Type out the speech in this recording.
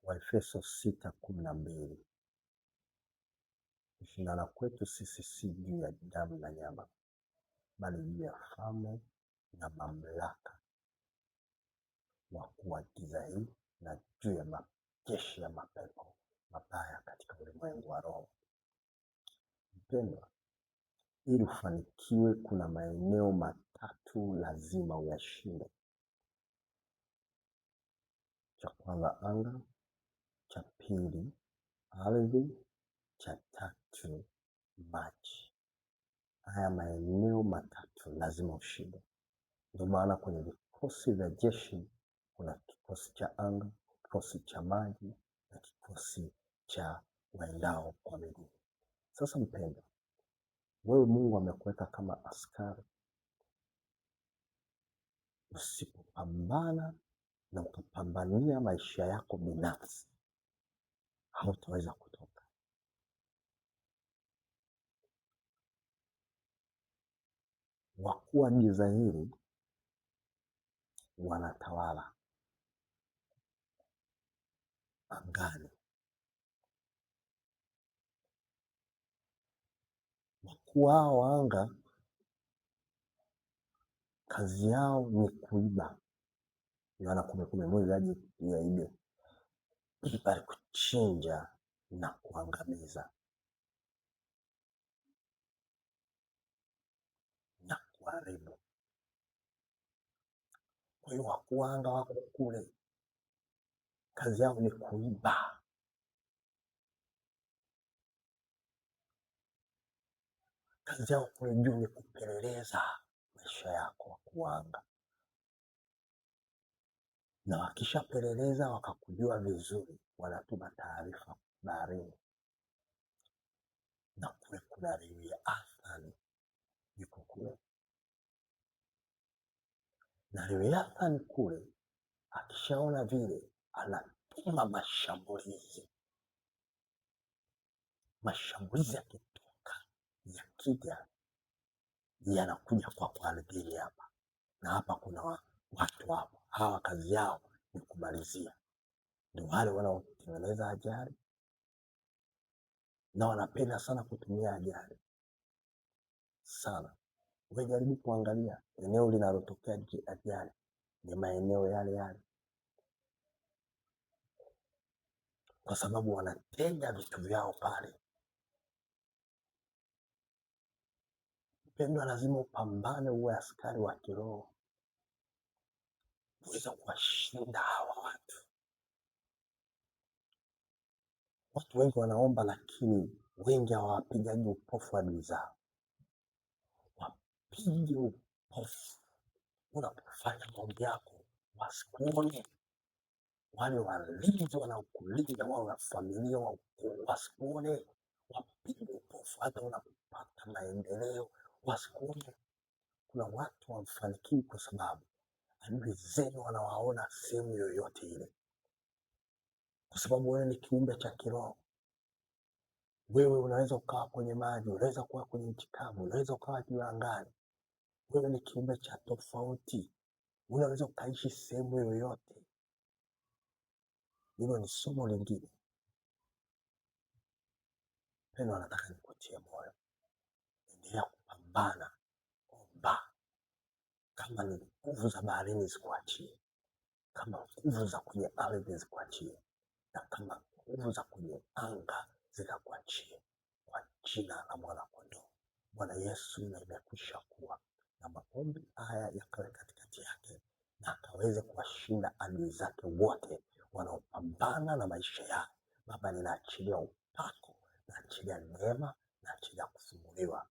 Waefeso 6:12. Kushindana kwetu sisi si juu ya damu na nyama, bali juu ya falme na mamlaka, wakuu wa giza hii, na juu ya majeshi ya mapepo mabaya katika ulimwengu wa roho. Mpendwa, ili ufanikiwe kuna maeneo matatu lazima uyashinde. Cha kwanza anga, cha pili ardhi, cha tatu maji. Haya maeneo matatu lazima ushinde. Ndio maana kwenye vikosi vya jeshi kuna kikosi cha anga, kikosi cha maji na kikosi cha waendao kwa miguu. Sasa mpendwa, wewe Mungu amekuweka kama askari. Usipopambana na ukapambania maisha yako binafsi, hautaweza kutoka. Wakuu wa giza hili wanatawala angani. Wakuu hao wa anga kazi yao ni kuiba. Yohana 10:11 aje yaibe, bali kuchinja na kuangamiza na kuharibu. Kwa hiyo wakuu wa anga wako kule, kazi yao ni kuiba. Kazi yao kule juu ni kupeleleza maisha yako, wakuu wa anga. Na wakishapeleleza wakakujua vizuri, wanatuma taarifa baharini, na kule kuna Leviathani yuko kule, na Leviathani kule akishaona vile anatuma mashambulizi. Mashambulizi yakitoka, yakija, yanakuja kwa ardhini hapa, na hapa kuna watu hapo. Hawa kazi yao ni kumalizia. Ndio wale wanaotengeneza ajali, na wanapenda sana kutumia ajali sana. Wewe jaribu kuangalia eneo linalotokea ajali, ni maeneo yale yale, kwa sababu wanatenda vitu vyao pale. Mpendwa, lazima upambane, uwe askari wa kiroho uweza kuwashinda hawa watu. Watu wengi wanaomba, lakini wengi hawawapigaji upofu adui zao. Wapige upofu unapofanya maombi yako, wasikuone. Wale walinzi wanaokulinda wao na familia wao wasikuone. Wapige upofu hata unapopata maendeleo, wasikuone. Kuna watu hawafanikiwi kwa sababu adui zenu wanawaona sehemu yoyote ile, kwa sababu wewe ni kiumbe cha kiroho. Wewe unaweza ukawa kwenye maji, unaweza kuwa kwenye nchi kavu, unaweza ukawa juu angani. Wewe ni kiumbe cha tofauti, unaweza ukaishi sehemu yoyote. Hilo ni somo lingine. Pendo, nataka nikutie moyo, endelea kupambana, omba. Kama ni nguvu za baharini zikuachie, kama nguvu za kwenye ardhi zikuachie, na kama nguvu za kwenye anga zikakuachie, kwa jina la Mwana-Kondoo. Bwana Yesu, na imekwisha kuwa na maombi haya yakawe katikati yake, na akaweze kuwashinda adui zake wote wanaopambana na maisha yake. Baba, ninaachilia upako, naachilia neema, naachilia kufunguliwa